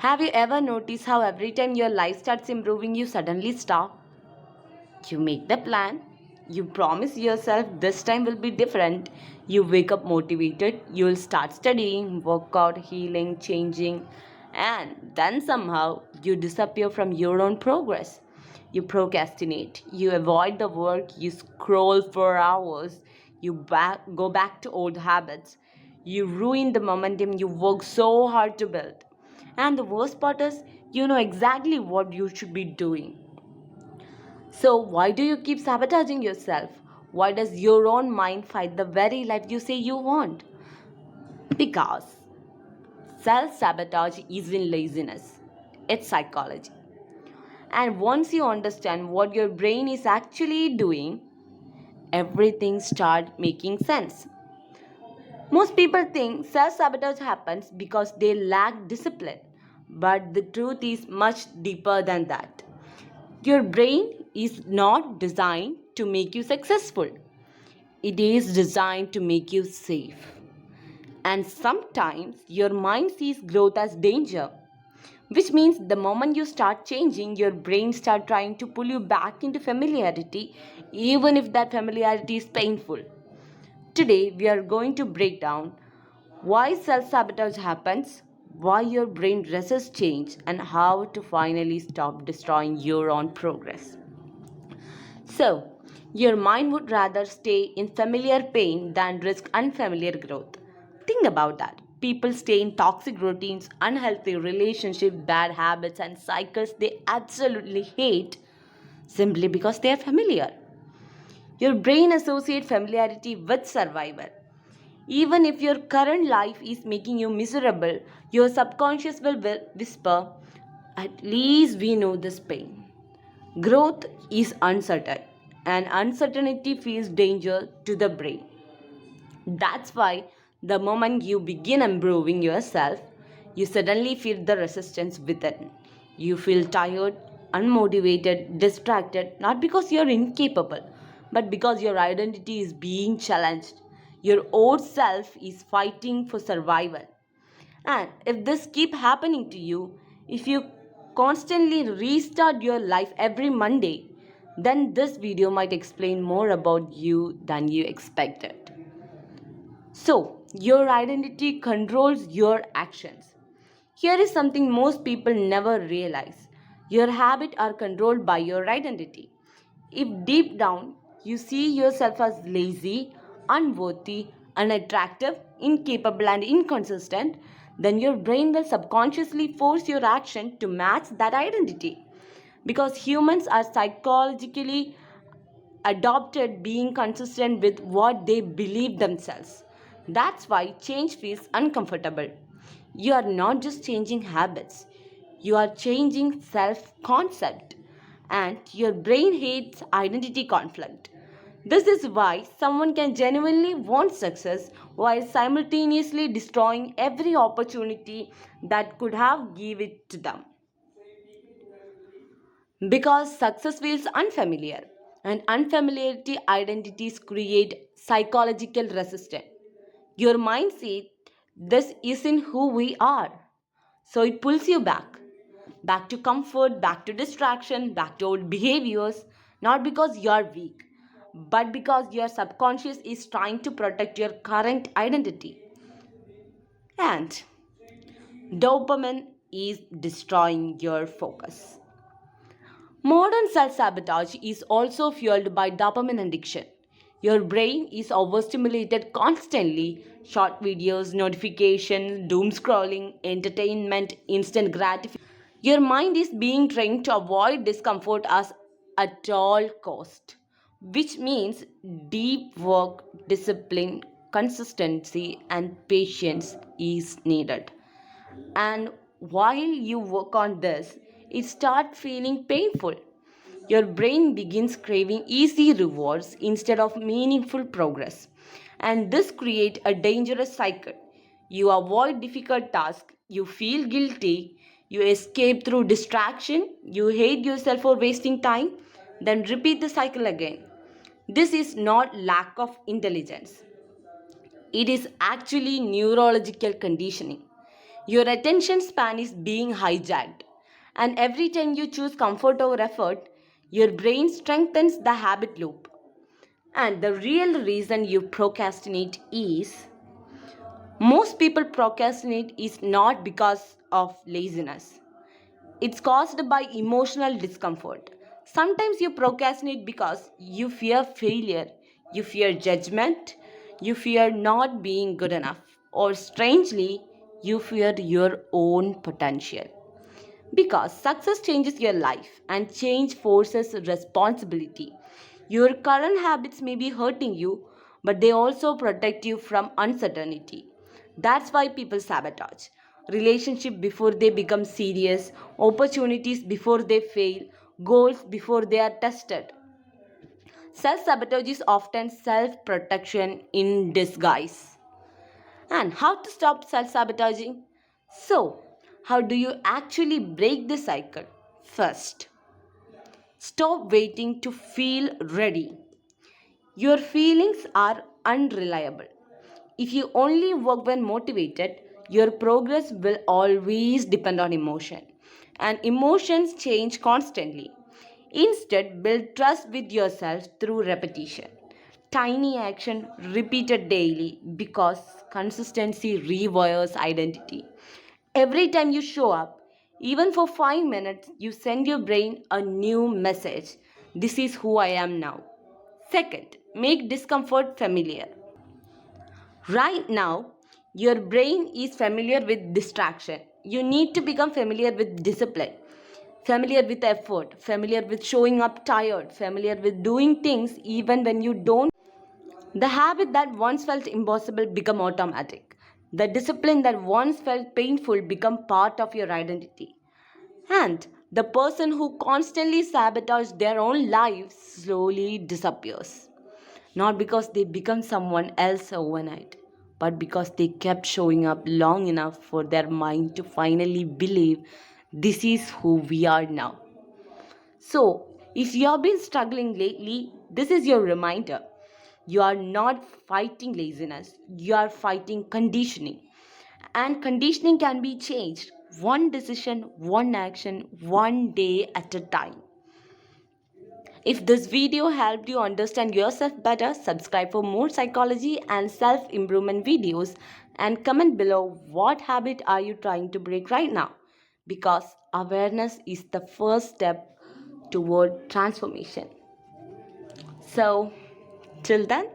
Have you ever noticed how every time your life starts improving, you suddenly stop? You make the plan, you promise yourself this time will be different. You wake up motivated, you will start studying, work out, healing, changing, and then somehow you disappear from your own progress. You procrastinate, you avoid the work, you scroll for hours, go back to old habits. You ruin the momentum you work so hard to build. And the worst part is, you know exactly what you should be doing. So, why do you keep sabotaging yourself? Why does your own mind fight the very life you say you want? Because self sabotage isn't laziness, it's psychology. And once you understand what your brain is actually doing, everything starts making sense. Most people think self sabotage happens because they lack discipline, but the truth is much deeper than that. Your brain is not designed to make you successful. It is designed to make you safe. And sometimes your mind sees growth as danger, which means the moment you start changing, your brain starts trying to pull you back into familiarity, even if that familiarity is painful. Today, we are going to break down why self sabotage happens, why your brain resists change, and how to finally stop destroying your own progress. So, your mind would rather stay in familiar pain than risk unfamiliar growth. Think about that. People stay in toxic routines, unhealthy relationships, bad habits, and cycles they absolutely hate simply because they are familiar. Your brain associates familiarity with survival. Even if your current life is making you miserable, your subconscious will whisper, at least we know this pain. Growth is uncertain, and uncertainty feels danger to the brain. That's why the moment you begin improving yourself, you suddenly feel the resistance within. You feel tired, unmotivated, distracted, not because you're incapable, but because your identity is being challenged. Your old self is fighting for survival. And if this keep happening to you, if you constantly restart your life every Monday, then this video might explain more about you than you expected. So, your identity controls your actions. Here is something most people never realize. Your habits are controlled by your identity. If deep down you see yourself as lazy, unworthy, unattractive, incapable, and inconsistent, then your brain will subconsciously force your action to match that identity. Because humans are psychologically adopted being consistent with what they believe themselves. That's why change feels uncomfortable. You are not just changing habits, you are changing self concept, and your brain hates identity conflict. This is why someone can genuinely want success while simultaneously destroying every opportunity that could have given it to them. Because success feels unfamiliar, and unfamiliarity identities create psychological resistance. Your mind says this isn't who we are, so it pulls you back to comfort, back to distraction, back to old behaviors, not because you're weak, but because your subconscious is trying to protect your current identity. And dopamine is destroying your focus. Modern self sabotage is also fueled by dopamine addiction. Your brain is overstimulated constantly. Short videos, notifications, doom scrolling, entertainment, instant gratification. Your mind is being trained to avoid discomfort as at all cost, which means deep work, discipline, consistency, and patience is needed. And while you work on this, it starts feeling painful. Your brain begins craving easy rewards instead of meaningful progress. And this creates a dangerous cycle. You avoid difficult tasks, you feel guilty, you escape through distraction, you hate yourself for wasting time, then repeat the cycle again. This is not lack of intelligence. It is actually neurological conditioning. Your attention span is being hijacked. And every time you choose comfort over effort, your brain strengthens the habit loop. And the real reason you procrastinate is most people procrastinate is not because of laziness. It's caused by emotional discomfort. Sometimes you procrastinate because you fear failure, you fear judgment, you fear not being good enough, or strangely, you fear your own potential. Because success changes your life and change forces responsibility. Your current habits may be hurting you, but they also protect you from uncertainty. That's why people sabotage. Relationship before they become serious, opportunities before they fail, goals before they are tested. Self sabotage is often self protection in disguise. And how to stop self sabotaging? So, how do you actually break the cycle? First, stop waiting to feel ready. Your feelings are unreliable. If you only work when motivated, your progress will always depend on emotion. And emotions change constantly. Instead, build trust with yourself through repetition. Tiny action repeated daily because consistency rewires identity. Every time you show up, even for 5 minutes, you send your brain a new message. This is who I am now. Second, make discomfort familiar. Right now, your brain is familiar with distraction. You need to become familiar with discipline, familiar with effort, familiar with showing up tired, familiar with doing things even when you don't. The habit that once felt impossible become automatic. The discipline that once felt painful become part of your identity. And the person who constantly sabotages their own lives slowly disappears. Not because they become someone else overnight, but because they kept showing up long enough for their mind to finally believe this is who we are now. So, if you have been struggling lately, this is your reminder. You are not fighting laziness, you are fighting conditioning. And conditioning can be changed one decision, one action, one day at a time. If this video helped you understand yourself better, subscribe for more psychology and self-improvement videos and comment below what habit are you trying to break right now, because awareness is the first step toward transformation. So, till then,